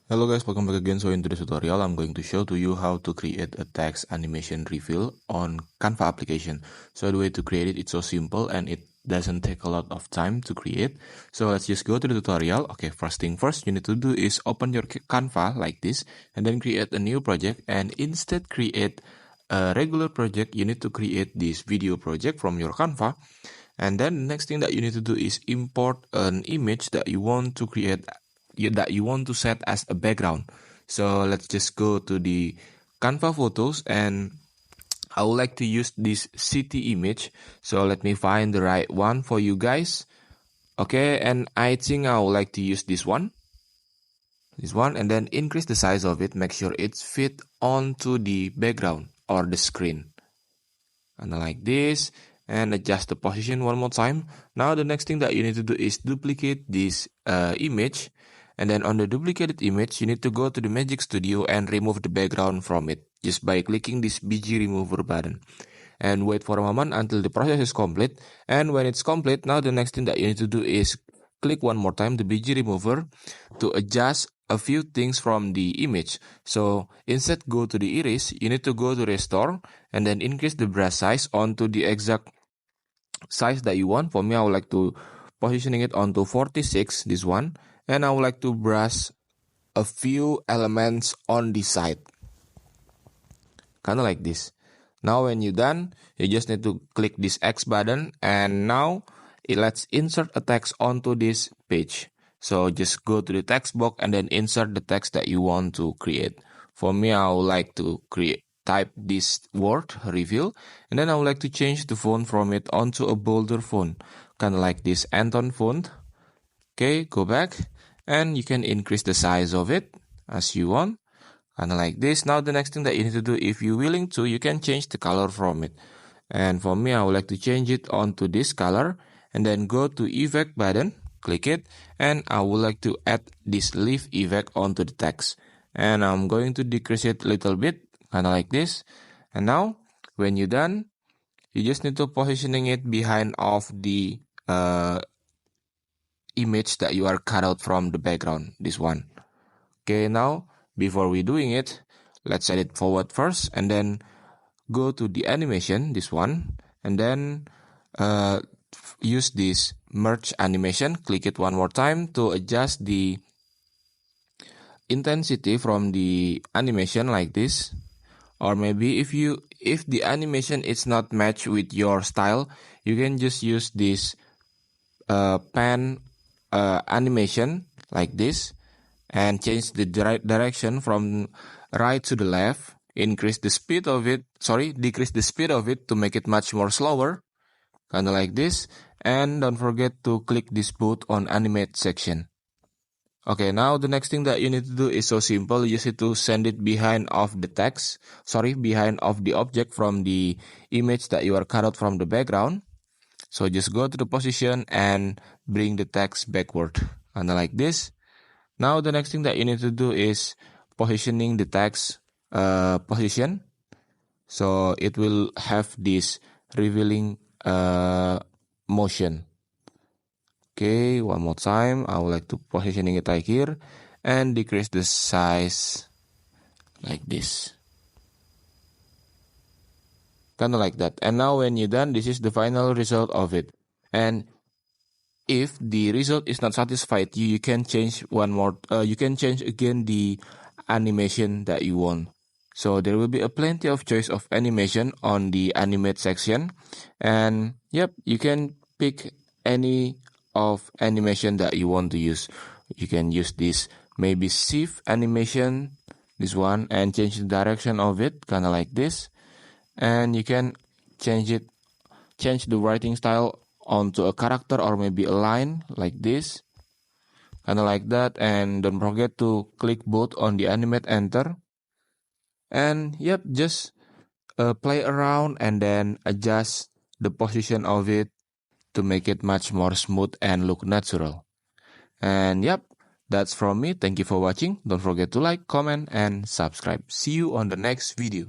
Hello guys, welcome back again. So in today's tutorial, I'm going to show to you how to create a text animation reveal on Canva application. So the way to create it, it's so simple and it doesn't take a lot of time to create. So let's just go to the tutorial. Okay, first thing first, you need to do is open your Canva like this and then create a new project, and instead create a regular project, you need to create this video project from your Canva. And then the next thing that you need to do is import an image that you want to create, that you want to set as a background. So let's just go to the Canva photos, and I would like to use this city image. So let me find the right one for you guys. Okay, and I think I would like to use this one. And then increase the size of it, make sure it's fit onto the background or the screen. And like this, and adjust the position one more time. Now the next thing that you need to do is duplicate this image, and then on the duplicated image you need to go to the Magic Studio and remove the background from it just by clicking this BG remover button, and wait for a moment until the process is complete. And when it's complete, now the next thing that you need to do is click one more time the BG remover to adjust a few things from the image. So instead go to the erase, you need to go to restore and then increase the brush size onto the exact size that you want. For me, I would like to positioning it onto 46, this one, and I would like to brush a few elements on the side, kind of like this. Now when you're done, you just need to click this X button, and now let's insert a text onto this page. So just go to the text box and then insert the text that you want to create. For me, I would like to type this word reveal, and then I would like to change the font from it onto a bolder font, kind of like this Anton font. Okay, go back, and you can increase the size of it as you want, kind of like this. Now the next thing that you need to do, if you're willing to, you can change the color from it. And for me, I would like to change it onto this color, and then go to effect button, click it, and I would like to add this leaf effect onto the text, and I'm going to decrease it a little bit, kind of like this. And now when you're done, you just need to positioning it behind of the image that you are cut out from the background, this one. Okay, now before we doing it, let's set it forward first, and then go to the animation, this one, and then use this merge animation, click it one more time to adjust the intensity from the animation like this. Or maybe if the animation is not matched with your style, you can just use this pan animation like this, and change the direction from right to the left, decrease the speed of it to make it much more slower, kind of like this. And don't forget to click this boot on animate section. Okay, now the next thing that you need to do is so simple. You just need to send it behind of the behind of the object from the image that you are cut out from the background. So just go to the position and bring the text backward, kind of like this. Now the next thing that you need to do is positioning the text position, so it will have this revealing motion. Okay, one more time. I would like to positioning it like here and decrease the size like this, kind of like that. And now when you're done, this is the final result of it. And if the result is not satisfied you can change you can change again the animation that you want. So there will be a plenty of choice of animation on the animate section, and yep, you can pick any of animation that you want to use. You can use this maybe shift animation, this one, and change the direction of it, kind of like this. And you can change the writing style onto a character or maybe a line like this, kind of like that. And don't forget to click both on the animate enter, and yep, just play around and then adjust the position of it to make it much more smooth and look natural. And yep, that's from me. Thank you for watching. Don't forget to like, comment, and subscribe. See you on the next video.